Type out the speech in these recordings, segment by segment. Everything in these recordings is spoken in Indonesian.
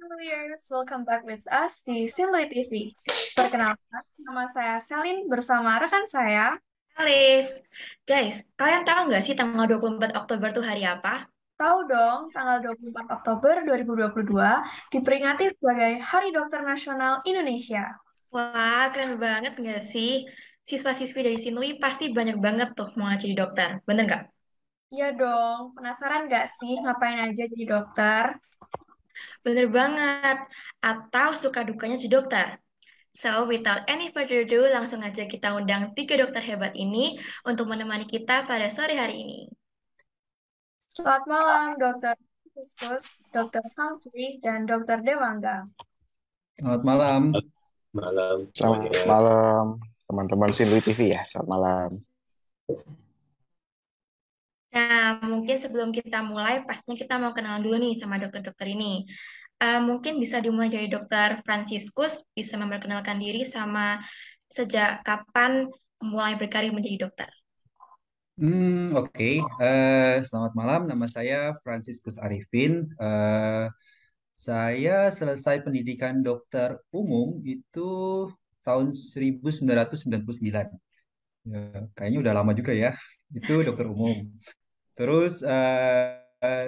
Viewers, welcome back with us di Sinlui TV. Perkenalkan, nama saya Selin bersama rekan saya. Alis, guys, kalian tahu nggak sih tanggal 24 Oktober tuh hari apa? Tahu dong, tanggal 24 Oktober 2022 diperingati sebagai Hari Dokter Nasional Indonesia. Wah, keren banget nggak sih? Siswa-siswi dari Sinui pasti banyak banget tuh mau jadi dokter, bener nggak? Iya dong, penasaran nggak sih ngapain aja jadi dokter? Bener banget. Atau suka dukanya jadi dokter? So, without any further ado, langsung aja kita undang tiga dokter hebat ini untuk menemani kita pada sore hari ini. Selamat malam, Dokter Fiskus, Dokter Humphrey, dan Dokter Dewangga. Selamat malam. Malam Selamat semuanya. malam teman-teman Sinlui TV ya. Selamat malam. Nah, mungkin sebelum kita mulai, pastinya kita mau kenalan dulu nih sama dokter-dokter ini. Mungkin bisa dimulai dari Dokter Franciscus, bisa memperkenalkan diri sama sejak kapan mulai berkarir menjadi dokter. Oke. Selamat malam. Nama saya Franciscus Arifin. Saya selesai pendidikan dokter umum itu tahun 1999. Ya, kayaknya udah lama juga ya. Itu dokter umum. Terus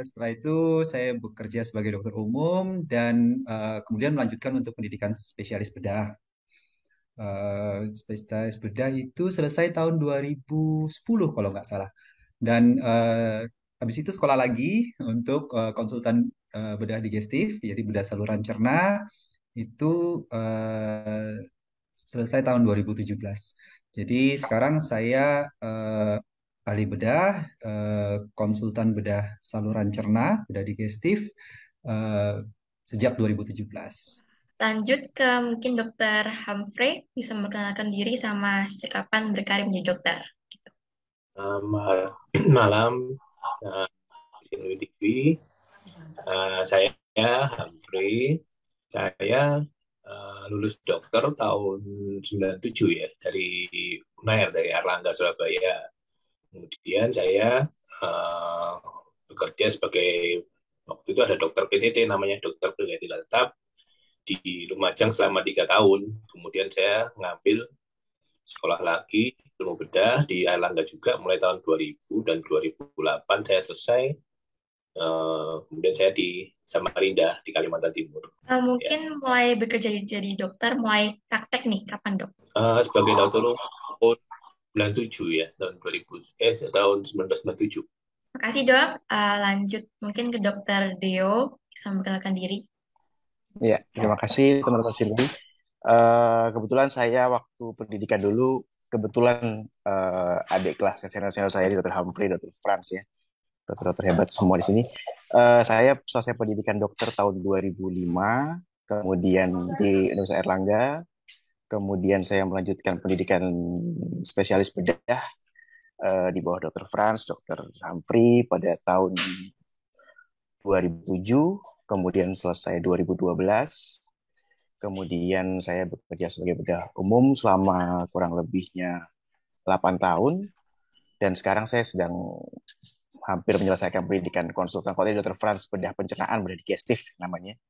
setelah itu saya bekerja sebagai dokter umum dan kemudian melanjutkan untuk pendidikan spesialis bedah. Spesialis bedah itu selesai tahun 2010 kalau nggak salah. Dan habis itu sekolah lagi untuk konsultan bedah digestif, jadi bedah saluran cerna itu selesai tahun 2017. Jadi sekarang saya ahli bedah, konsultan bedah saluran cerna, bedah digestif eh, sejak 2017. Lanjut ke mungkin Dokter Humphrey, bisa memperkenalkan diri sama sejak kapan berkarir menjadi dokter. Malam di TV. Saya Humphrey. Saya lulus dokter tahun 97 ya dari UNAIR, dari Erlangga Surabaya. Kemudian saya eh, bekerja sebagai, waktu itu ada dokter PTT namanya dokter Pribadi Tetap di Lumajang selama 3 tahun. Kemudian saya ngambil sekolah lagi ilmu bedah di Airlangga juga mulai tahun 2000, dan 2008 saya selesai. Kemudian saya di Samarinda di Kalimantan Timur. Ya. Mungkin mulai bekerja jadi dokter, mulai praktek nih, kapan dok? Sebagai dokter tahun 97 ya, tahun 2000, tahun 1997. Makasih dok. Lanjut mungkin ke Dokter Deo, bisa memperkenalkan diri. Ya, terima kasih teman-teman Sinlui. Kebetulan saya waktu pendidikan dulu, kebetulan adik kelas senior-senior saya di Dr. Humphrey, Dr. Franz ya, dokter-dokter hebat semua di sini. Saya selesai pendidikan dokter tahun 2005, kemudian di Universitas Erlangga, kemudian saya melanjutkan pendidikan spesialis bedah di bawah Dr. Franz, Dr. Humphrey pada tahun 2007, kemudian selesai 2012, kemudian saya bekerja sebagai bedah umum selama kurang lebihnya 8 tahun, dan sekarang saya sedang hampir menyelesaikan pendidikan konsultan. Kalau Dr. Franz bedah pencernaan, bedah digestif namanya.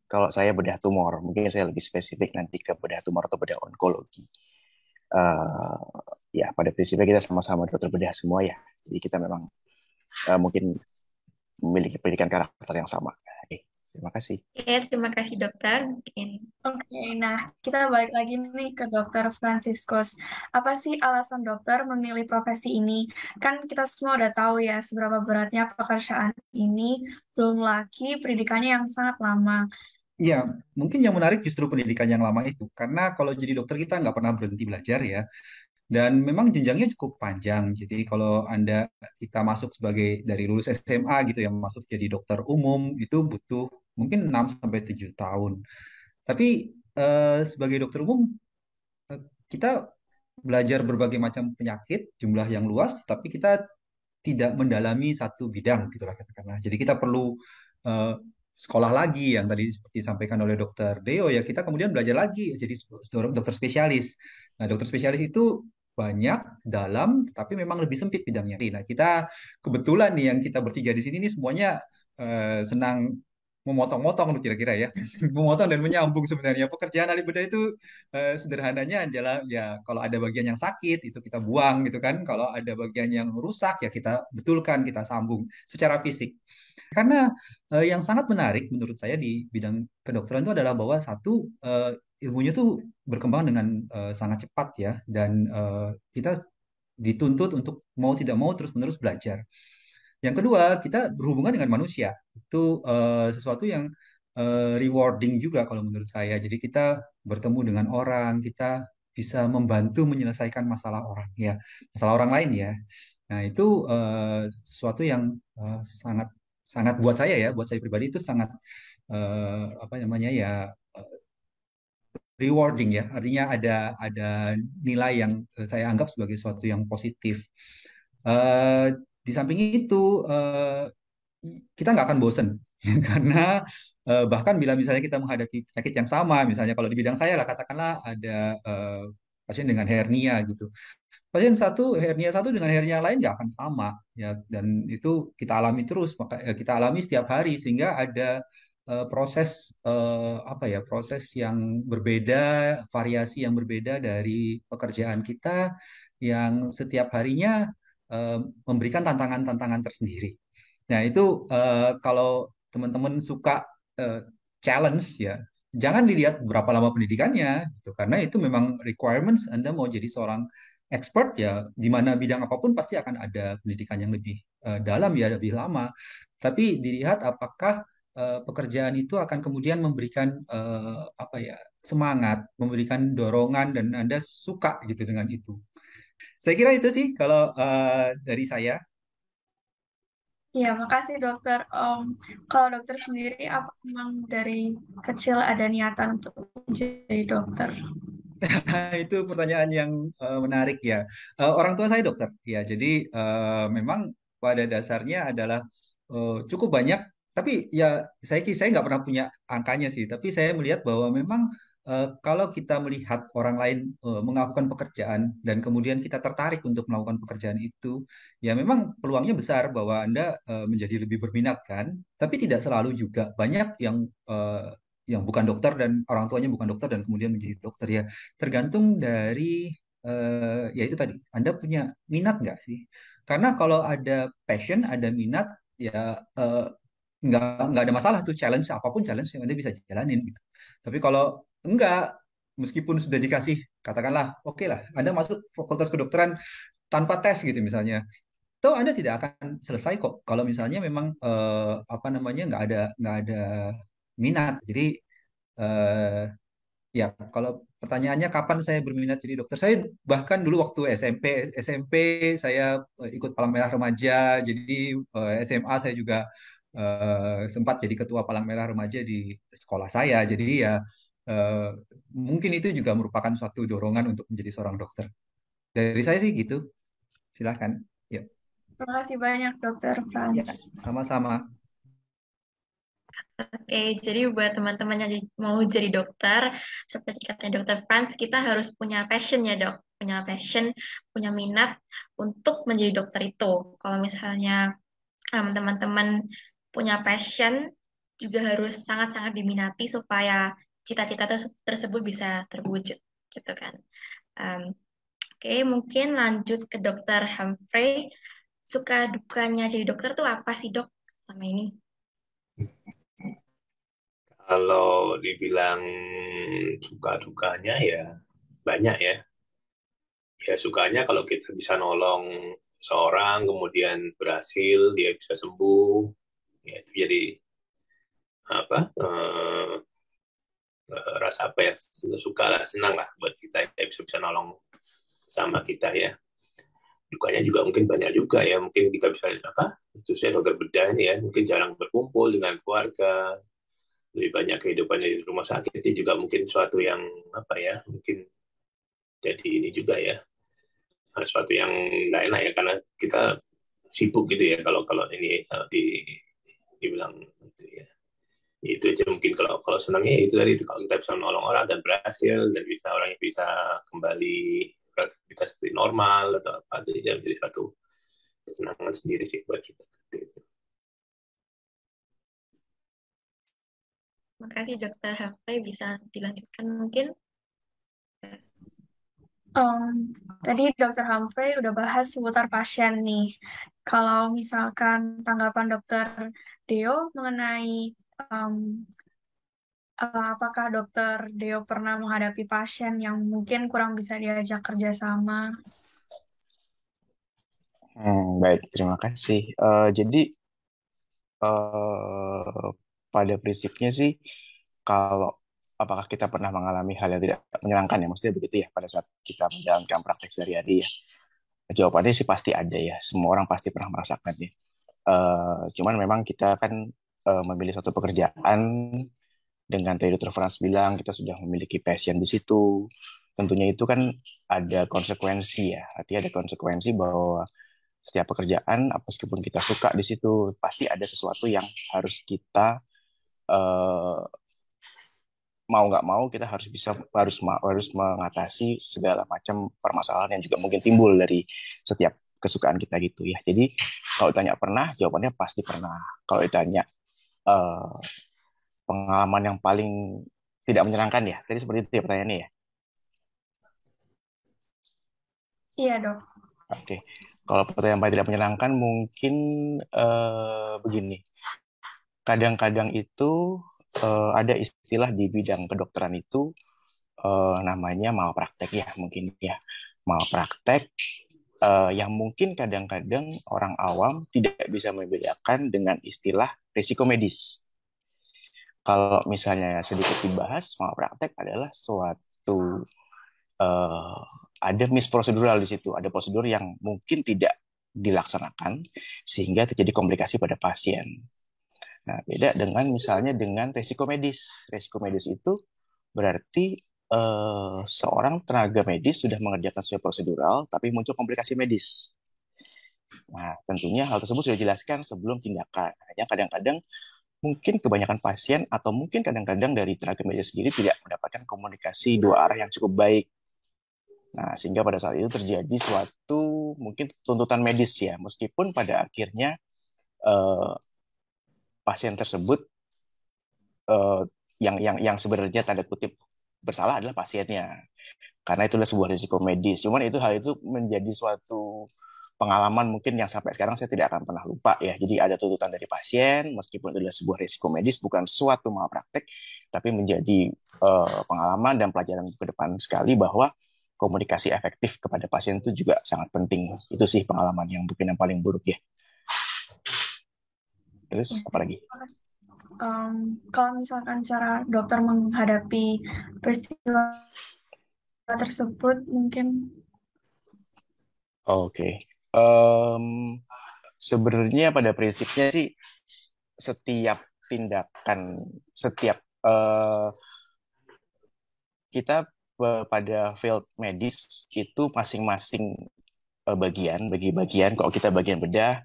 Kalau saya bedah tumor, mungkin saya lebih spesifik nanti ke bedah tumor atau bedah onkologi. Uh, ya, pada prinsipnya kita sama-sama dokter bedah semua ya. Jadi kita memang mungkin memiliki pendidikan karakter yang sama. Oke, terima kasih. Oke, terima kasih dokter. Mungkin Oke, nah kita balik lagi nih ke Dokter Franciscus. Apa sih alasan dokter memilih profesi ini? Kan kita semua udah tahu ya seberapa beratnya pekerjaan ini, belum lagi pendidikannya yang sangat lama. Ya, mungkin yang menarik justru pendidikan yang lama itu, karena kalau jadi dokter kita nggak pernah berhenti belajar ya, dan memang jenjangnya cukup panjang. Jadi kalau kita masuk sebagai dari lulus SMA gitu yang masuk jadi dokter umum itu butuh mungkin 6 sampai 7 tahun. Tapi sebagai dokter umum eh, kita belajar berbagai macam penyakit, jumlah yang luas, tapi kita tidak mendalami satu bidang gitulah katakanlah. Jadi kita perlu eh, sekolah lagi yang tadi seperti disampaikan oleh Dokter Deo ya kita kemudian belajar lagi jadi dokter spesialis. Nah dokter spesialis itu banyak dalam tapi memang lebih sempit bidangnya. Nah kita kebetulan nih yang kita bertiga di sini nih semuanya senang memotong-motong loh kira-kira ya, memotong dan menyambung sebenarnya. Pekerjaan ahli bedah itu sederhananya adalah ya kalau ada bagian yang sakit itu kita buang gitu kan, kalau ada bagian yang rusak ya kita betulkan, kita sambung secara fisik. Karena yang sangat menarik menurut saya di bidang kedokteran itu adalah bahwa satu, ilmunya tuh berkembang dengan sangat cepat ya, dan kita dituntut untuk mau tidak mau terus-menerus belajar. Yang kedua, kita berhubungan dengan manusia. Itu sesuatu yang rewarding juga kalau menurut saya. Jadi kita bertemu dengan orang, kita bisa membantu menyelesaikan masalah orang ya, masalah orang lain ya. Nah, itu sesuatu yang sangat sangat buat saya ya, buat saya pribadi itu sangat apa namanya ya, rewarding ya. Artinya ada nilai yang saya anggap sebagai sesuatu yang positif. Eh, di samping itu kita nggak akan bosen karena bahkan bila misalnya kita menghadapi penyakit yang sama, misalnya kalau di bidang saya lah katakanlah ada pasien dengan hernia gitu. Pasien satu dengan hernia lain nggak akan sama ya, dan itu kita alami terus, maka kita alami setiap hari sehingga ada proses apa ya, proses yang berbeda, variasi yang berbeda dari pekerjaan kita yang setiap harinya eh, memberikan tantangan-tantangan tersendiri. Nah, itu kalau teman-teman suka eh, challenge ya, jangan dilihat berapa lama pendidikannya gitu, karena itu memang requirements Anda mau jadi seorang expert ya, di mana bidang apapun pasti akan ada pendidikan yang lebih dalam ya, lebih lama. Tapi dilihat apakah pekerjaan itu akan kemudian memberikan apa ya, semangat, memberikan dorongan dan Anda suka gitu dengan itu. Saya kira itu sih kalau dari saya. Iya, makasih dokter. Kalau dokter sendiri, apa memang dari kecil ada niatan untuk menjadi dokter? Itu pertanyaan yang menarik ya. Orang tua saya dokter, ya. Jadi memang pada dasarnya adalah cukup banyak. Tapi ya saya nggak pernah punya angkanya sih. Tapi saya melihat bahwa memang kalau kita melihat orang lain melakukan pekerjaan dan kemudian kita tertarik untuk melakukan pekerjaan itu, ya memang peluangnya besar bahwa Anda menjadi lebih berminat kan. Tapi tidak selalu juga. Banyak yang bukan dokter dan orang tuanya bukan dokter dan kemudian menjadi dokter ya, tergantung dari ya itu tadi, Anda punya minat nggak sih? Karena kalau ada passion, ada minat, ya nggak ada masalah tuh, challenge apapun challenge yang Anda bisa jalanin gitu. Tapi kalau enggak, meskipun sudah dikasih katakanlah oke lah, Anda masuk fakultas kedokteran tanpa tes gitu misalnya, toh Anda tidak akan selesai kok kalau misalnya memang apa namanya, nggak ada minat. Jadi eh, ya, kalau pertanyaannya kapan saya berminat jadi dokter, saya bahkan dulu waktu SMP saya ikut Palang Merah Remaja, jadi SMA saya juga sempat jadi ketua Palang Merah Remaja di sekolah saya. Jadi ya eh, mungkin itu juga merupakan suatu dorongan untuk menjadi seorang dokter. Dari saya sih gitu. Silakan. Ya, Terima kasih banyak, Dokter ya, Franz. sama-sama. Oke, jadi buat teman-teman yang mau jadi dokter, seperti katanya Dokter Franz, kita harus punya passion ya dok, punya passion, punya minat untuk menjadi dokter itu. Kalau misalnya teman-teman punya passion, juga harus sangat-sangat diminati supaya cita-cita tersebut bisa terwujud, gitu kan. Em, oke, mungkin lanjut ke Dokter Humphrey. Suka dukanya jadi dokter tuh apa sih dok selama ini? Kalau dibilang suka dukanya ya banyak ya. Ya sukanya kalau kita bisa nolong seorang kemudian berhasil, dia bisa sembuh, ya itu jadi apa? Rasa apa ya? Suka lah, senang lah buat kita ya bisa bisa nolong sama kita ya. Dukanya juga mungkin banyak juga ya. Mungkin kita bisa apa? Khususnya dokter bedah ini ya, mungkin jarang berkumpul dengan keluarga, lebih banyak kehidupannya di rumah sakit. Ini juga mungkin suatu yang apa ya? Mungkin jadi ini juga ya, suatu yang nggak enak ya karena kita sibuk gitu ya kalau kalau ini kalau dibilang gitu ya. Itu aja mungkin kalau kalau senangnya ya itu tadi itu kalau kita bisa menolong orang dan berhasil dan bisa orangnya bisa kembali beraktivitas seperti normal atau apa itu jadi satu kesenangan sendiri sih buat kita. Makasih Dokter Hafrey, bisa dilanjutkan mungkin. Tadi Dokter Humphrey udah bahas seputar pasien nih. Kalau misalkan tanggapan Dokter Deo mengenai em, apakah Dokter Deo pernah menghadapi pasien yang mungkin kurang bisa diajak kerjasama? Baik, terima kasih. Jadi eh, pada prinsipnya sih, kalau apakah kita pernah mengalami hal yang tidak menyenangkan ya, maksudnya begitu ya pada saat kita menjalankan praktek sehari-hari ya. Jawabannya sih pasti ada ya, semua orang pasti pernah merasakannya. Cuman memang kita kan memilih suatu pekerjaan dengan tadi Dr. Franz bilang kita sudah memiliki passion di situ. Tentunya itu kan ada konsekuensi ya, artinya ada konsekuensi bahwa setiap pekerjaan, meskipun kita suka di situ, pasti ada sesuatu yang harus kita eh, mau nggak mau kita harus mengatasi segala macam permasalahan yang juga mungkin timbul dari setiap kesukaan kita gitu ya. Jadi kalau ditanya pernah, jawabannya pasti pernah. Kalau ditanya eh, pengalaman yang paling tidak menyenangkan ya, tadi seperti itu ya pertanyaannya ya. Iya, Dok. Oke, kalau pertanyaan paling tidak menyenangkan mungkin begini. Kadang-kadang itu ada istilah di bidang kedokteran itu namanya malpraktek ya mungkin ya. Malpraktek yang mungkin kadang-kadang orang awam tidak bisa membedakan dengan istilah risiko medis. Kalau misalnya sedikit dibahas, malpraktek adalah suatu eh, ada misprosedural di situ, ada prosedur yang mungkin tidak dilaksanakan sehingga terjadi komplikasi pada pasien. Nah, beda dengan misalnya dengan risiko medis. Risiko medis itu berarti seorang tenaga medis sudah mengerjakan sesuai prosedural, tapi muncul komplikasi medis. Nah, tentunya hal tersebut sudah dijelaskan sebelum tindakan. Hanya kadang-kadang mungkin kebanyakan pasien atau mungkin kadang-kadang dari tenaga medis sendiri tidak mendapatkan komunikasi dua arah yang cukup baik. Nah, sehingga pada saat itu terjadi suatu mungkin tuntutan medis ya, meskipun pada akhirnya eh, pasien tersebut eh, yang sebenarnya tanda kutip bersalah adalah pasiennya karena itu adalah sebuah risiko medis. Cuman itu hal itu menjadi suatu pengalaman mungkin yang sampai sekarang saya tidak akan pernah lupa ya. Jadi ada tuntutan dari pasien meskipun itu adalah sebuah risiko medis bukan suatu malpraktek tapi menjadi pengalaman dan pelajaran ke depan sekali bahwa komunikasi efektif kepada pasien itu juga sangat penting. Itu sih pengalaman yang mungkin yang paling buruk ya. Terus apa lagi? Kalau misalkan cara dokter menghadapi peristiwa tersebut, mungkin Oke. Em, Sebenarnya pada prinsipnya sih setiap tindakan, setiap kita pada field medis itu masing-masing bagi bagian. Kalau kita bagian bedah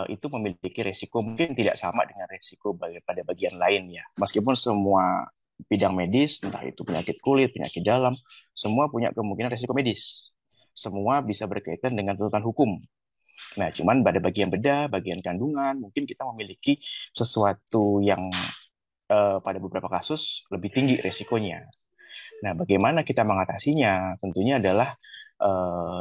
itu memiliki resiko mungkin tidak sama dengan resiko pada bagian lain ya. Meskipun semua bidang medis, entah itu penyakit kulit, penyakit dalam, semua punya kemungkinan resiko medis. Semua bisa berkaitan dengan tuntutan hukum. Nah, cuman pada bagian bedah, bagian kandungan, mungkin kita memiliki sesuatu yang pada beberapa kasus lebih tinggi resikonya. Nah, bagaimana kita mengatasinya? Tentunya adalah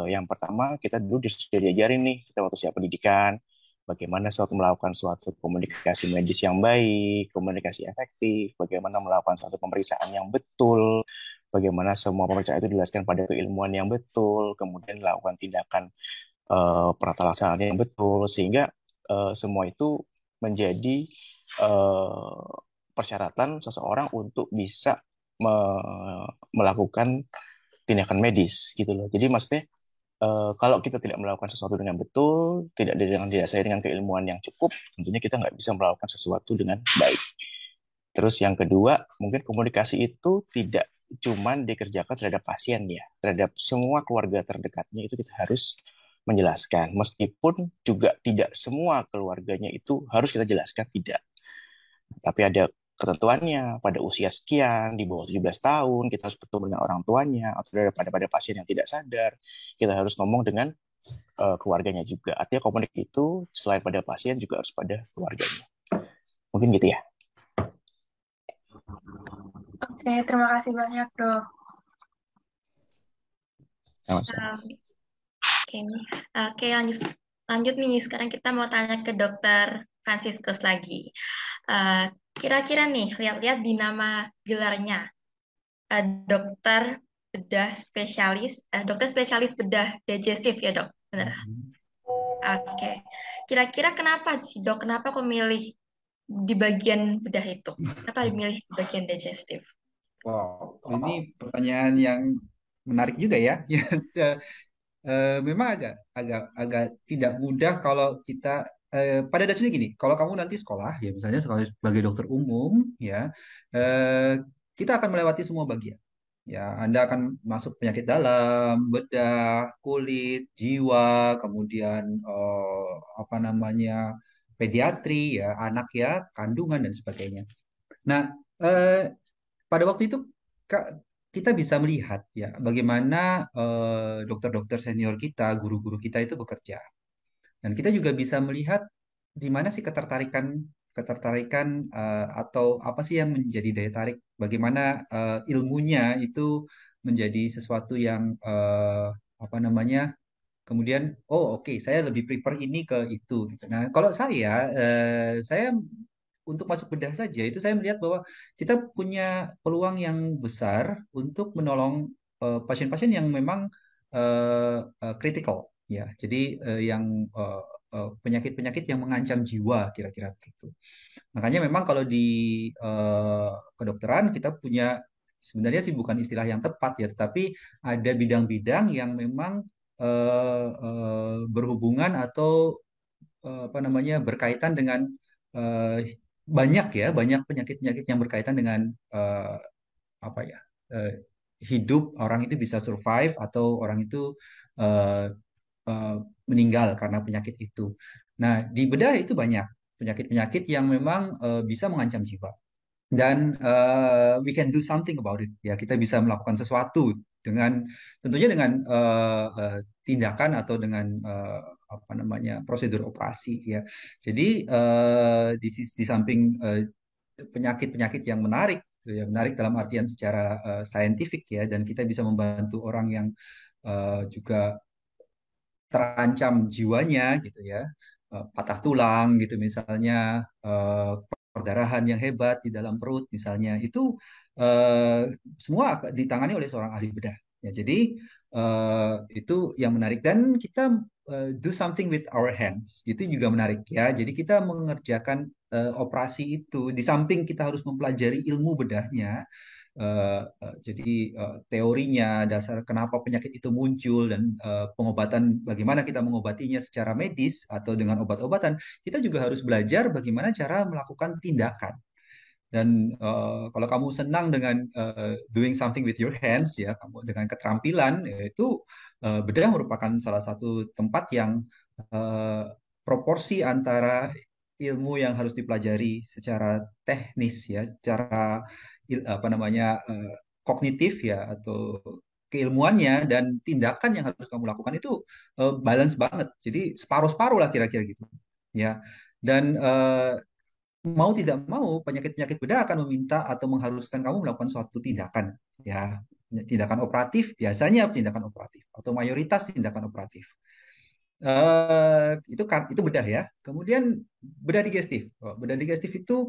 yang pertama kita dulu sudah diajarin nih kita waktu siap pendidikan, bagaimana suatu melakukan suatu komunikasi medis yang baik, komunikasi efektif, bagaimana melakukan suatu pemeriksaan yang betul, bagaimana semua pemeriksaan itu dijelaskan pada keilmuan yang betul, kemudian melakukan tindakan penata laksanaan yang betul, sehingga semua itu menjadi eh, persyaratan seseorang untuk bisa melakukan tindakan medis gitu loh. Jadi maksudnya kalau kita tidak melakukan sesuatu dengan betul, tidak saya dengan keilmuan yang cukup, tentunya kita nggak bisa melakukan sesuatu dengan baik. Terus yang kedua, mungkin komunikasi itu tidak cuman dikerjakan terhadap pasien ya, terhadap semua keluarga terdekatnya itu kita harus menjelaskan. Meskipun juga tidak semua keluarganya itu harus kita jelaskan, tidak. Tapi ada ketentuannya pada usia sekian, di bawah 17 tahun, kita harus bertemu dengan orang tuanya, atau pada pasien yang tidak sadar, kita harus ngomong dengan keluarganya juga. Artinya komunikasi itu selain pada pasien juga harus pada keluarganya. Mungkin gitu ya. Oke, terima kasih banyak, Dok. Sama-sama. Um, Oke, oke, lanjut lanjut nih. Sekarang kita mau tanya ke Dokter Franciscus lagi. Eh, Kira-kira nih, lihat-lihat di nama gelarnya, dokter bedah spesialis, dokter spesialis bedah digestif ya dok, benar? Oke, kira-kira kenapa sih dok? Kenapa kok milih di bagian bedah itu? Kenapa dimilih di bagian digestif? Wow, ini pertanyaan yang menarik juga ya. Memang agak agak agak tidak mudah kalau kita pada dasarnya gini, kalau kamu nanti sekolah ya misalnya sebagai dokter umum ya, kita akan melewati semua bagian. Ya, Anda akan masuk penyakit dalam, bedah, kulit, jiwa, kemudian apa namanya pediatri ya, anak ya, kandungan dan sebagainya. Nah, pada waktu itu Kak, kita bisa melihat ya bagaimana dokter-dokter senior kita, guru-guru kita itu bekerja. Dan kita juga bisa melihat di mana sih ketertarikan ketertarikan atau apa sih yang menjadi daya tarik, bagaimana ilmunya itu menjadi sesuatu yang apa namanya kemudian oh oke, saya lebih prefer ini ke itu gitu. Nah, kalau saya untuk masuk bedah saja itu saya melihat bahwa kita punya peluang yang besar untuk menolong pasien-pasien yang memang kritikal ya. Jadi yang penyakit-penyakit yang mengancam jiwa kira-kira begitu. Makanya memang kalau di kedokteran kita punya sebenarnya sih bukan istilah yang tepat ya, tetapi ada bidang-bidang yang memang berhubungan atau apa namanya berkaitan dengan banyak ya, banyak penyakit-penyakit yang berkaitan dengan eh, apa ya eh, hidup orang itu bisa survive atau orang itu eh, eh, meninggal karena penyakit itu. Nah, di bedah itu banyak penyakit-penyakit yang memang bisa mengancam jiwa dan we can do something about it. Ya, kita bisa melakukan sesuatu dengan tentunya dengan tindakan atau dengan apa namanya prosedur operasi ya. Jadi di samping penyakit-penyakit yang menarik, ya, menarik dalam artian secara saintifik ya, dan kita bisa membantu orang yang juga terancam jiwanya gitu ya, patah tulang gitu misalnya, perdarahan yang hebat di dalam perut misalnya, itu semua ditangani oleh seorang ahli bedah. Ya, jadi itu yang menarik dan kita do something with our hands itu juga menarik ya. Jadi kita mengerjakan operasi itu di samping kita harus mempelajari ilmu bedahnya. Jadi teorinya, dasar kenapa penyakit itu muncul dan pengobatan bagaimana kita mengobatinya secara medis atau dengan obat-obatan, kita juga harus belajar bagaimana cara melakukan tindakan. Dan kalau kamu senang dengan doing something with your hands ya, kamu dengan keterampilan, yaitu bedah merupakan salah satu tempat yang eh, proporsi antara ilmu yang harus dipelajari secara teknis ya, secara apa namanya kognitif ya atau keilmuannya dan tindakan yang harus kamu lakukan itu balance banget. Jadi separuh-separuh lah kira-kira gitu. Ya. Dan mau tidak mau penyakit-penyakit bedah akan meminta atau mengharuskan kamu melakukan suatu tindakan ya, tindakan operatif, biasanya tindakan operatif atau mayoritas tindakan operatif. Itu bedah ya. Kemudian bedah digestif. Bedah digestif itu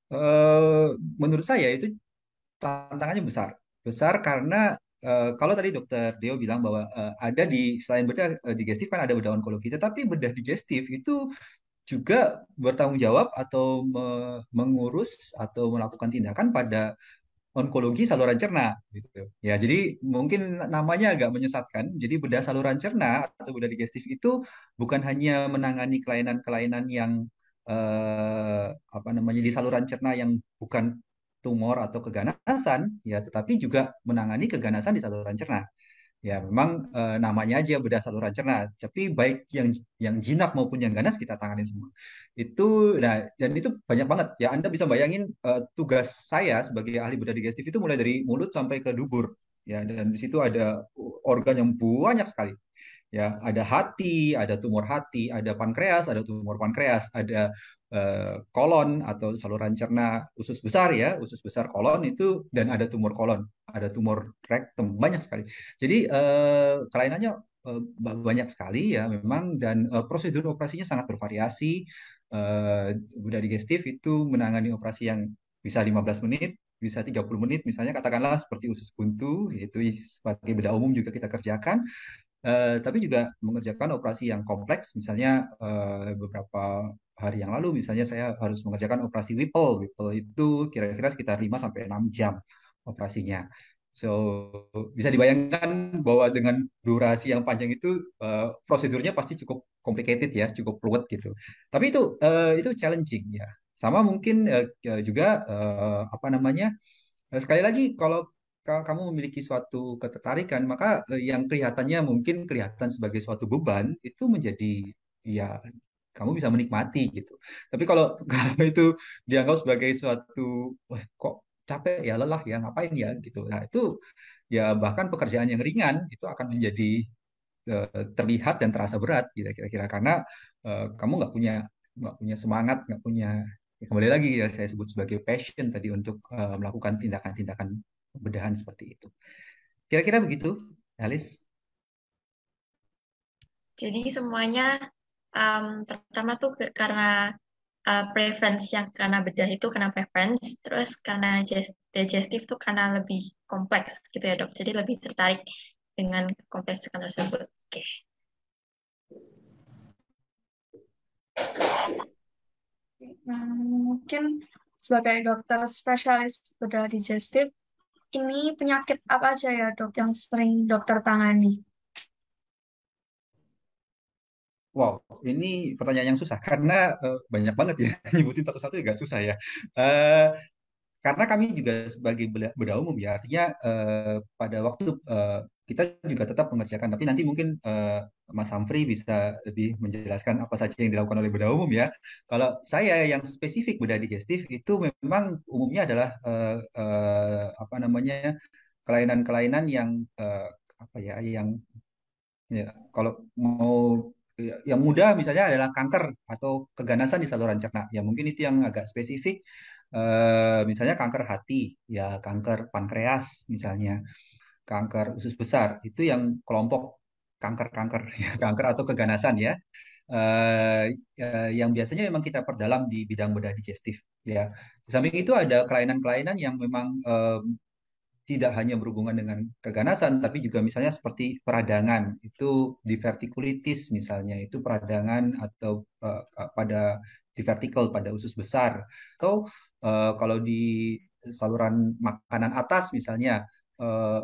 eh, menurut saya itu tantangannya besar. Besar karena kalau tadi dokter Deo bilang bahwa ada di selain bedah digestif kan ada bedah onkologi, tetapi bedah digestif itu juga bertanggung jawab atau mengurus atau melakukan tindakan pada onkologi saluran cerna gitu. Ya, jadi mungkin namanya agak menyesatkan. Jadi bedah saluran cerna atau bedah digestif itu bukan hanya menangani kelainan-kelainan yang apa namanya di saluran cerna yang bukan tumor atau keganasan, ya, tetapi juga menangani keganasan di saluran cerna. Ya, memang namanya aja bedah saluran cerna, tapi baik yang jinak maupun yang ganas kita tanganin semua. Itu, nah, dan itu banyak banget. Ya, Anda bisa bayangin tugas saya sebagai ahli bedah digestif itu mulai dari mulut sampai ke dubur. Ya, dan di situ ada organ yang banyak sekali. Ya, ada hati, ada tumor hati, ada pankreas, ada tumor pankreas, ada kolon atau saluran cerna usus besar ya, usus besar kolon itu, dan ada tumor kolon, ada tumor rektum, banyak sekali. Jadi kelainannya banyak sekali ya memang, dan prosedur operasinya sangat bervariasi. Bedah digestif itu menangani operasi yang bisa 15 menit, bisa 30 menit, misalnya katakanlah seperti usus buntu, itu sebagai bedah umum juga kita kerjakan. Tapi juga mengerjakan operasi yang kompleks, misalnya beberapa hari yang lalu, misalnya saya harus mengerjakan operasi Whipple. Whipple itu kira-kira sekitar 5 sampai 6 jam operasinya. So, bisa dibayangkan bahwa dengan durasi yang panjang itu prosedurnya pasti cukup complicated ya, cukup ruwet gitu. Tapi itu challenging ya. Sama mungkin juga apa namanya? Sekali lagi, kalau kamu memiliki suatu ketertarikan, maka yang kelihatannya mungkin kelihatan sebagai suatu beban itu menjadi, ya, kamu bisa menikmati gitu. Tapi kalau kalau itu dianggap sebagai suatu, wah, kok capek ya, lelah ya, ngapain ya gitu. Nah, itu ya bahkan pekerjaan yang ringan itu akan menjadi terlihat dan terasa berat gitu, kira-kira karena kamu nggak punya semangat, nggak punya, ya, kembali lagi ya saya sebut sebagai passion tadi untuk melakukan tindakan-tindakan pembedahan seperti itu. Kira-kira begitu, Alice. Jadi semuanya pertama tuh karena preference yang karena bedah itu karena preference, terus karena digestif tuh karena lebih kompleks gitu ya dok. Jadi lebih tertarik dengan kompleksitas tersebut. Oke. Mungkin sebagai dokter spesialis bedah digestif, ini penyakit apa aja ya dok yang sering dokter tangani? Wow, ini pertanyaan yang susah karena banyak banget ya, nyebutin satu-satu agak susah ya. Eh, karena kami juga sebagai bedah umum ya, artinya pada waktu kita juga tetap mengerjakan, tapi nanti mungkin Mas Hamfri bisa lebih menjelaskan apa saja yang dilakukan oleh bedah umum ya. Kalau saya yang spesifik bedah digestif itu memang umumnya adalah apa namanya, kelainan-kelainan yang apa ya, yang, ya, kalau mau yang mudah misalnya adalah kanker atau keganasan di saluran cerna. Ya mungkin itu yang agak spesifik. Misalnya kanker hati, ya kanker pankreas misalnya, kanker usus besar. Itu yang kelompok kanker-kanker, ya, kanker atau keganasan ya. Eh, yang biasanya memang kita perdalam di bidang bedah digestif. Ya, di samping itu ada kelainan-kelainan yang memang tidak hanya berhubungan dengan keganasan, tapi juga misalnya seperti peradangan, itu divertikulitis misalnya, itu peradangan atau pada divertikal pada usus besar, atau kalau di saluran makanan atas misalnya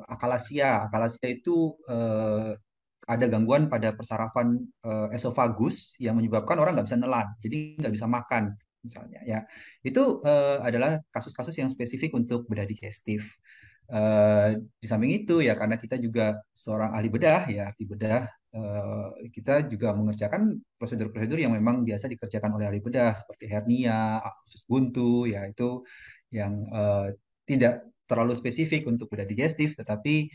akalasia, akalasia itu ada gangguan pada persarafan esofagus yang menyebabkan orang nggak bisa nelan, jadi nggak bisa makan misalnya ya. Itu adalah kasus-kasus yang spesifik untuk bedah digestif. Di samping itu ya karena kita juga seorang ahli bedah ya, ahli bedah, kita juga mengerjakan prosedur-prosedur yang memang biasa dikerjakan oleh ahli bedah seperti hernia, usus buntu ya, itu yang tidak terlalu spesifik untuk bedah digestif tetapi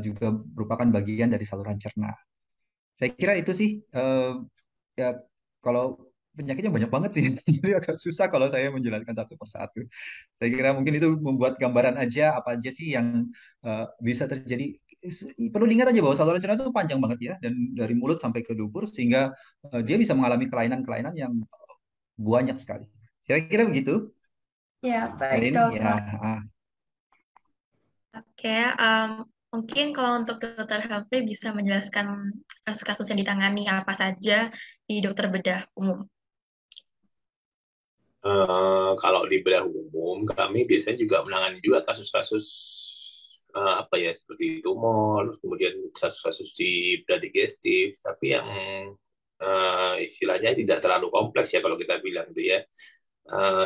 juga merupakan bagian dari saluran cerna. Saya kira itu sih, ya, kalau penyakitnya banyak banget sih, jadi agak susah kalau saya menjelaskan satu persatu. Saya kira mungkin itu membuat gambaran aja apa aja sih yang bisa terjadi. Perlu diingat aja bahwa saluran cerna itu panjang banget ya, dan dari mulut sampai ke dubur, sehingga dia bisa mengalami kelainan-kelainan yang banyak sekali. Kira-kira begitu, Ya, baik Elin? dok. Ya, ah. Oke, mungkin kalau untuk dokter Humphrey bisa menjelaskan kasus-kasus yang ditangani apa saja di dokter bedah umum. Kalau di bedah umum, kami biasanya juga menangani juga kasus-kasus apa ya, seperti tumor, kemudian kasus-kasus di bedah digestif, tapi yang istilahnya tidak terlalu kompleks ya kalau kita bilang itu ya.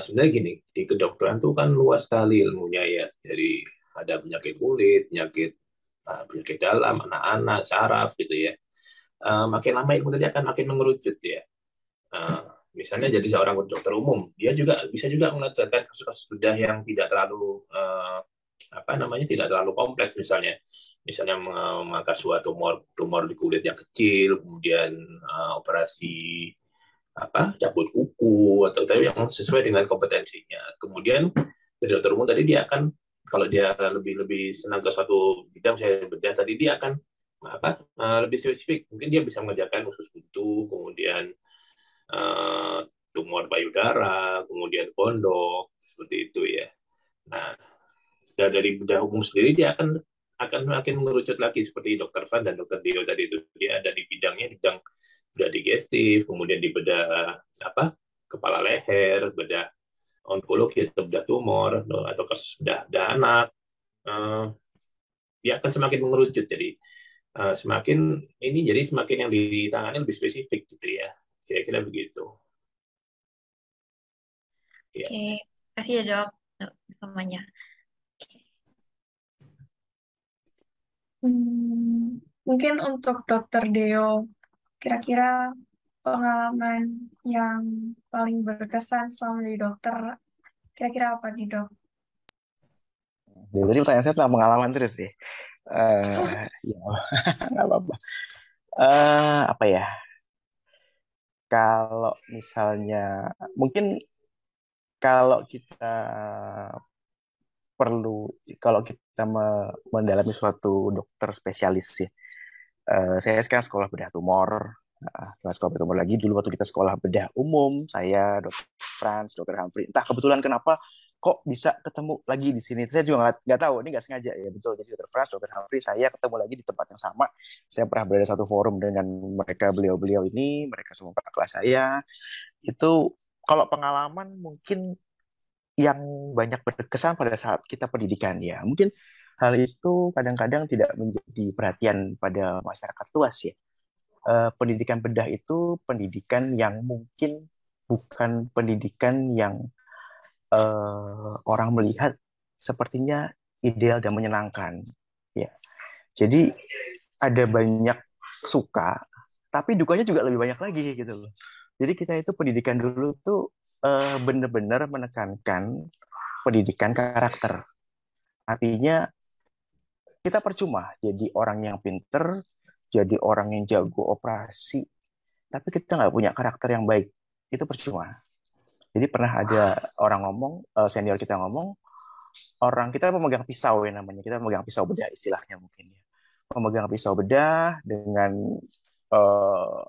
Sebenarnya gini, di kedokteran tuh kan luas sekali ilmunya ya. Jadi ada penyakit kulit, penyakit dalam, anak-anak, saraf gitu ya. Makin lama ilmu tadi akan makin mengerucut ya. Uh, Misalnya jadi seorang dokter umum, dia juga bisa juga mengerjakan kasus-kasus bedah yang tidak terlalu apa namanya tidak terlalu kompleks, misalnya mengangkat suatu tumor tumor di kulit yang kecil, kemudian operasi apa cabut kuku atau tapi yang sesuai dengan kompetensinya. Kemudian dari dokter umum tadi dia akan, kalau dia lebih lebih senang ke suatu bidang, saya bedah tadi, dia akan apa lebih spesifik. Mungkin dia bisa mengerjakan usus buntu, kemudian eh, tumor payudara, kemudian kondok, seperti itu ya. Nah, dari bedah umum sendiri dia akan makin mengerucut lagi seperti dokter Van dan dokter Dio tadi itu. Dia ada di bidangnya, bidang bedah digestif, kemudian di bedah apa kepala leher, bedah onkologi atau bedah tumor atau kasus bedah anak. Eh, Dia akan semakin mengerucut. Jadi semakin ini jadi semakin yang ditangani lebih spesifik gitu ya. Kira-kira begitu. Ya. Oke, kasih ya dok, semuanya. Mungkin untuk Dokter Deo, kira-kira pengalaman yang paling berkesan selama jadi dokter, kira-kira apa nih dok? Jadi tadi pertanyaan saya tentang pengalaman terus ya. Ya nggak apa-apa. Apa ya? Kalau misalnya mungkin kalau kita perlu kalau kita mendalami suatu dokter spesialis ya. Saya sekarang sekolah bedah tumor. Setelah sekolah bedah tumor lagi, dulu waktu kita sekolah bedah umum, saya, Dokter Franz, Dokter Humphrey, entah kebetulan kenapa kok bisa ketemu lagi di sini. Saya juga nggak tahu, ini nggak sengaja ya betul. Jadi Dokter Franz, Dokter Humphrey, saya ketemu lagi di tempat yang sama. Saya pernah berada satu forum dengan mereka, beliau-beliau ini, mereka semua kakak kelas saya. Itu kalau pengalaman mungkin yang banyak berkesan pada saat kita pendidikan ya. Mungkin hal itu kadang-kadang tidak menjadi perhatian pada masyarakat luas ya. Pendidikan bedah itu pendidikan yang mungkin bukan pendidikan yang orang melihat sepertinya ideal dan menyenangkan ya. Jadi ada banyak suka, tapi dukanya juga lebih banyak lagi gitu loh. Jadi kita itu pendidikan dulu tuh benar-benar menekankan pendidikan karakter. Artinya kita percuma jadi orang yang pinter, jadi orang yang jago operasi, tapi kita nggak punya karakter yang baik. Itu percuma. Jadi pernah ada orang ngomong, senior kita ngomong, orang kita memegang pisau ya namanya, kita memegang pisau bedah istilahnya mungkin ya. Memegang pisau bedah dengan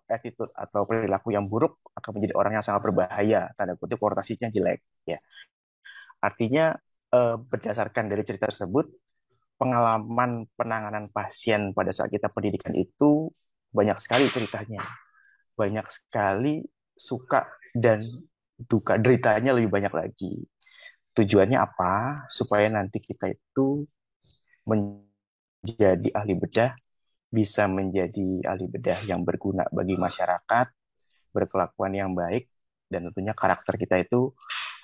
attitude atau perilaku yang buruk akan menjadi orang yang sangat berbahaya. Tanda kutip konotasinya jelek. Ya, artinya berdasarkan dari cerita tersebut, pengalaman penanganan pasien pada saat kita pendidikan itu banyak sekali ceritanya, banyak sekali suka dan duka deritanya lebih banyak lagi. Tujuannya apa? Supaya nanti kita itu menjadi ahli bedah, bisa menjadi ahli bedah yang berguna bagi masyarakat, berkelakuan yang baik, dan tentunya karakter kita itu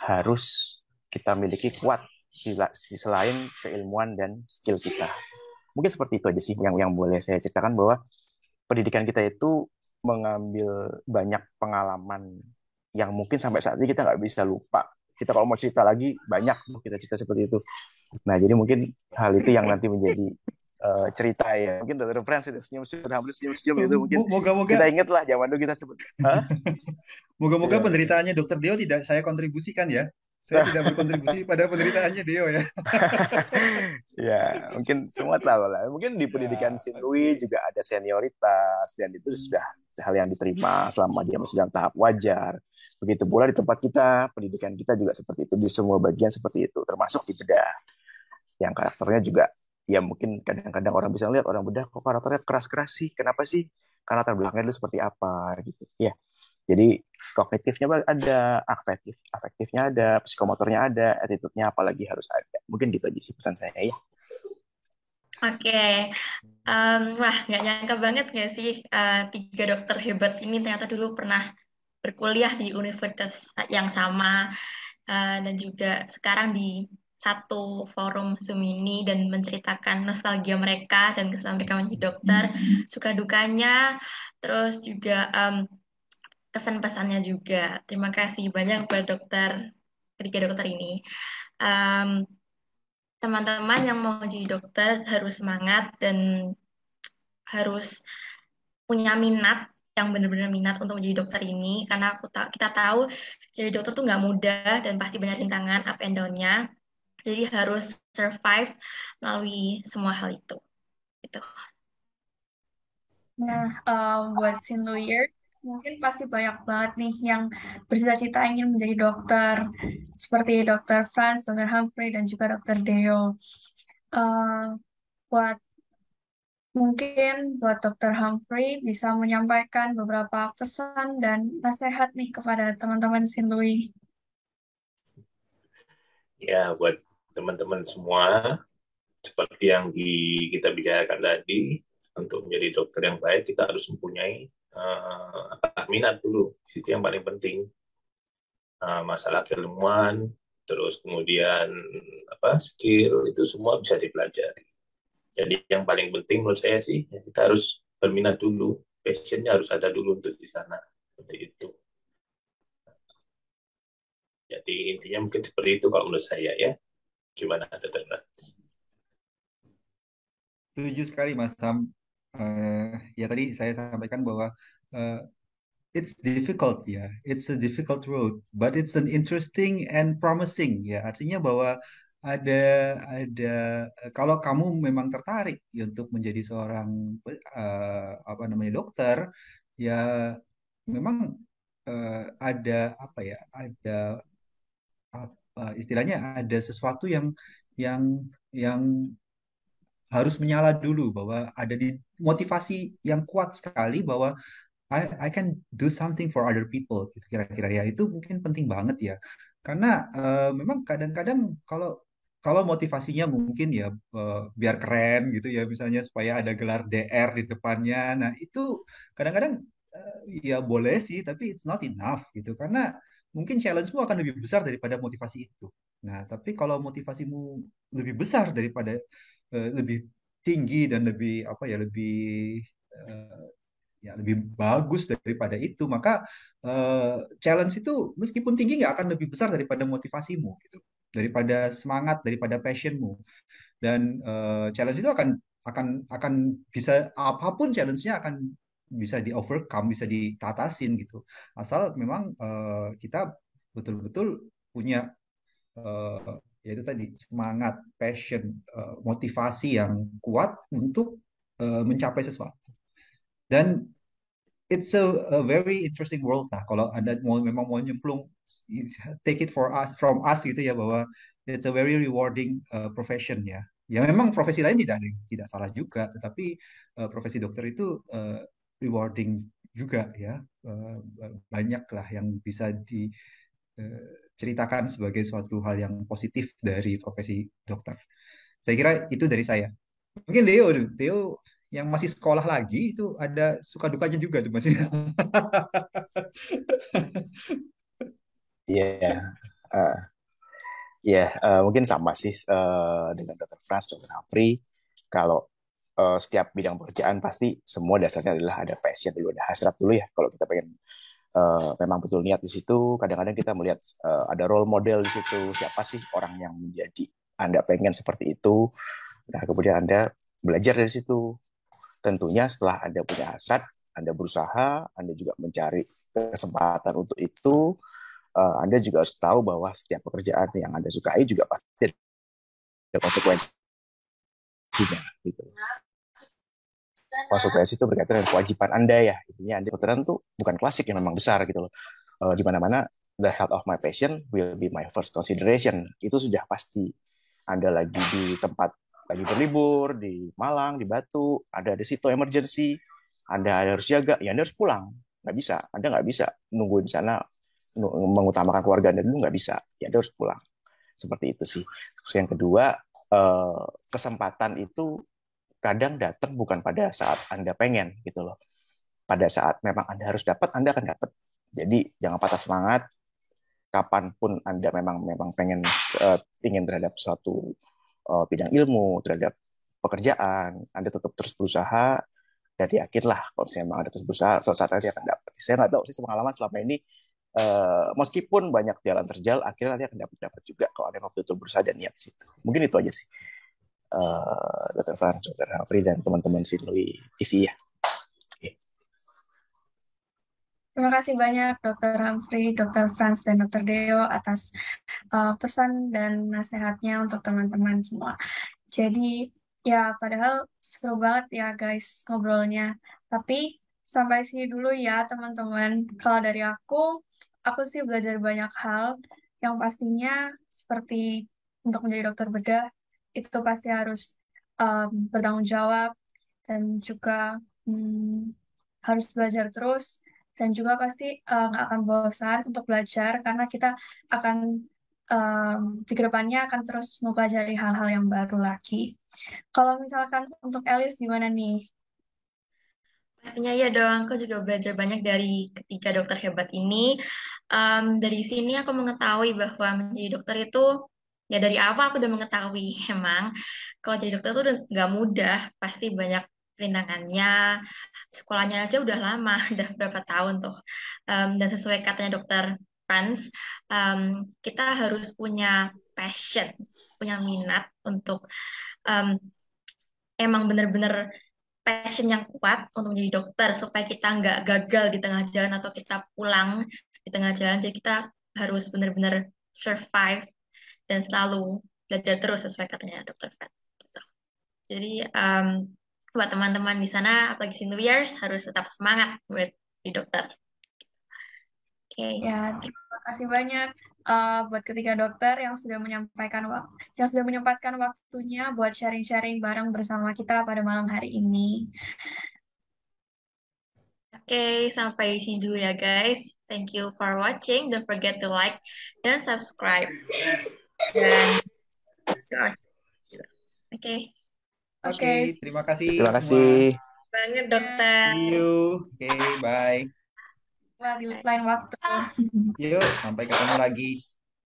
harus kita miliki kuat selain keilmuan dan skill kita. Mungkin seperti itu aja sih yang boleh saya ceritakan, bahwa pendidikan kita itu mengambil banyak pengalaman yang mungkin sampai saat ini kita nggak bisa lupa. Kita kalau mau cerita lagi banyak kita cerita seperti itu. Nah, jadi mungkin hal itu yang nanti menjadi cerita ya. Mungkin Dokter Franz sudah senyum-senyum, hampir senyum-senyum itu mungkin Moga-moga kita ingat lah zaman dulu kita sebut. moga-moga Iya. penderitaannya Dokter Dio tidak saya kontribusikan ya. Saya tidak berkontribusi pada penderitaannya Dio ya. Ya, mungkin semua tahu lah. Mungkin di pendidikan Ya, Sinui oke. juga ada senioritas dan itu sudah hal yang diterima selama dia masih dalam tahap wajar. Begitu pula di tempat kita, pendidikan kita juga seperti itu, di semua bagian seperti itu, termasuk di bedah. Yang karakternya juga, ya mungkin kadang-kadang orang bisa lihat orang bedah kok karakternya keras-keras sih. Kenapa sih? Karena latar belakangnya dulu seperti apa gitu. Ya, jadi kognitifnya ada, afektifnya ada, psikomotornya ada, attitude-nya apalagi harus ada. Mungkin gitu aja sih pesan saya ya. Oke, wah nggak nyangka banget nggak sih tiga dokter hebat ini ternyata dulu pernah berkuliah di universitas yang sama dan juga sekarang di satu forum Zoom ini dan menceritakan nostalgia mereka dan kesulitan mereka menjadi dokter, suka dukanya, terus juga kesan pesannya juga. Terima kasih banyak buat dokter ketiga dokter ini. Em, teman-teman yang mau jadi dokter harus semangat dan harus punya minat yang benar-benar minat untuk menjadi dokter ini karena kita tahu jadi dokter tuh nggak mudah dan pasti banyak rintangan up and down-nya. Jadi harus survive melalui semua hal itu. Gitu. Nah, buat Sinluyir, mungkin pasti banyak banget nih yang bercita-cita ingin menjadi dokter, seperti Dokter Franz, Dokter Humphrey, dan juga Dokter Deo. Eh, buat Mungkin buat Dokter Humphrey bisa menyampaikan beberapa pesan dan nasihat nih kepada teman-teman Sinlui. Ya, buat teman-teman semua, seperti yang kita bicarakan tadi, untuk menjadi dokter yang baik, kita harus mempunyai minat dulu. Itu yang paling penting. Masalah keilmuan, terus kemudian skill, itu semua bisa dipelajari. Jadi yang paling penting menurut saya sih, ya kita harus berminat dulu. Passionnya harus ada dulu untuk di sana. Seperti itu. Jadi intinya mungkin seperti itu kalau menurut saya ya. Gimana Dr. Franz? Setuju sekali Mas Sam. Ya tadi saya sampaikan bahwa eh, it's difficult ya, it's a difficult road, but it's an interesting and promising ya. Artinya bahwa ada ada kalau kamu memang tertarik ya untuk menjadi seorang apa namanya dokter, ya memang ada apa ya, ada apa istilahnya, ada sesuatu yang yang harus menyala dulu, bahwa ada di motivasi yang kuat sekali bahwa I can do something for other people gitu kira-kira ya. Itu mungkin penting banget ya, karena memang kadang-kadang kalau kalau motivasinya mungkin ya biar keren gitu ya, misalnya supaya ada gelar DR di depannya, nah itu kadang-kadang ya boleh sih, tapi it's not enough gitu, karena mungkin challenge-mu akan lebih besar daripada motivasi itu. Nah tapi kalau motivasimu lebih besar daripada lebih tinggi dan lebih apa ya, lebih eh, ya lebih bagus daripada itu, maka challenge itu meskipun tinggi nggak akan lebih besar daripada motivasimu gitu, daripada semangat, daripada passionmu. Dan challenge itu akan bisa, apapun challenge-nya akan bisa di overcome, bisa ditatasin gitu, asal memang kita betul-betul punya yaitu tadi semangat, passion, motivasi yang kuat untuk mencapai sesuatu. Dan it's a very interesting world lah. Kalau Anda memang mau nyemplung, take it for us, from us gitu ya, bahwa it's a very rewarding profession ya. Ya memang profesi lain tidak salah juga, tetapi profesi dokter itu rewarding juga ya. Banyak lah yang bisa diceritakan sebagai suatu hal yang positif dari profesi dokter. Saya kira itu dari saya. Mungkin Leo yang masih sekolah lagi itu ada suka dukanya juga tuh masih. Iya, eh, iya, mungkin sama sih dengan Dr. Franz, Dr. Humphrey. Kalau setiap bidang pekerjaan pasti semua dasarnya adalah ada passion dulu, ada hasrat dulu ya. Kalau kita pengen memang betul niat di situ, kadang-kadang kita melihat ada role model di situ. Siapa sih orang yang menjadi Anda pengen seperti itu? Nah, kemudian Anda belajar dari situ. Tentunya setelah Anda punya hasrat, Anda berusaha, Anda juga mencari kesempatan untuk itu. Anda juga harus tahu bahwa setiap pekerjaan yang Anda sukai juga pasti ada konsekuensinya. Gitu. Konsekuensi itu berkaitan dengan kewajiban Anda ya. Intinya Anda kedokteran tuh bukan klasik yang memang besar gitu loh. Di mana-mana the health of my patient will be my first consideration. Itu sudah pasti. Anda lagi di tempat lagi berlibur di Malang, di Batu, ada situ emergency, Anda harus jaga, ya Anda harus pulang. Nggak bisa, Anda nggak bisa nungguin di sana, mengutamakan keluarga Anda dulu, nggak bisa. Ya Anda harus pulang. Seperti itu sih. Terus yang kedua, kesempatan itu kadang datang bukan pada saat Anda pengen gitu loh. Pada saat memang Anda harus dapat, Anda akan dapat. Jadi jangan patah semangat. Kapanpun Anda memang pengen ingin terhadap suatu bidang ilmu, terhadap pekerjaan, Anda tetap terus berusaha dan yakinlah kalau saya memang Anda terus berusaha, suatu saat nanti akan dapat. Saya nggak tahu sih pengalaman selama ini meskipun banyak jalan terjal, akhirnya nanti akan dapat juga kalau ada waktu itu berusaha dan niat sih. Mungkin itu aja sih. Dr. Frans, Dr. Humphrey, dan teman-teman Sinlui TV ya. Oke. Terima kasih banyak Dr. Humphrey, Dr. Franz, dan Dr. Deo atas pesan dan nasihatnya untuk teman-teman semua. Jadi ya padahal seru banget ya guys ngobrolnya. Tapi sampai sini dulu ya teman-teman. Kalau dari aku sih belajar banyak hal. Yang pastinya seperti untuk menjadi dokter bedah itu pasti harus bertanggung jawab dan juga harus belajar terus dan juga pasti nggak akan bosan untuk belajar karena kita akan di kedepannya akan terus mempelajari hal-hal yang baru lagi. Kalau misalkan untuk Elis gimana nih? Pastinya ya dong, aku juga belajar banyak dari ketiga dokter hebat ini. Dari sini aku mengetahui bahwa menjadi dokter itu, ya dari awal aku udah mengetahui, emang kalau jadi dokter itu udah nggak mudah, pasti banyak rintangannya, sekolahnya aja udah lama, udah berapa tahun tuh. Dan sesuai katanya dokter Franz, em, kita harus punya passion, punya minat untuk em, emang bener-bener passion yang kuat untuk menjadi dokter supaya kita nggak gagal di tengah jalan atau kita pulang di tengah jalan. Jadi kita harus benar-benar survive dan selalu belajar terus sesuai katanya dokter Fred. Gitu. Jadi buat teman-teman di sana, apalagi Sinluyers, harus tetap semangat buat di dokter. Oke. Ya, terima kasih banyak buat ketiga dokter yang sudah menyempatkan waktunya buat sharing-sharing bareng bersama kita pada malam hari ini. Oke, sampai di sini dulu ya guys. Thank you for watching. Don't forget to like dan subscribe. Dan oke. Oke, terima kasih Terima semua. kasih. Banget dokter. See you. Oke, bye. Di lain waktu. Yuk, sampai ketemu lagi.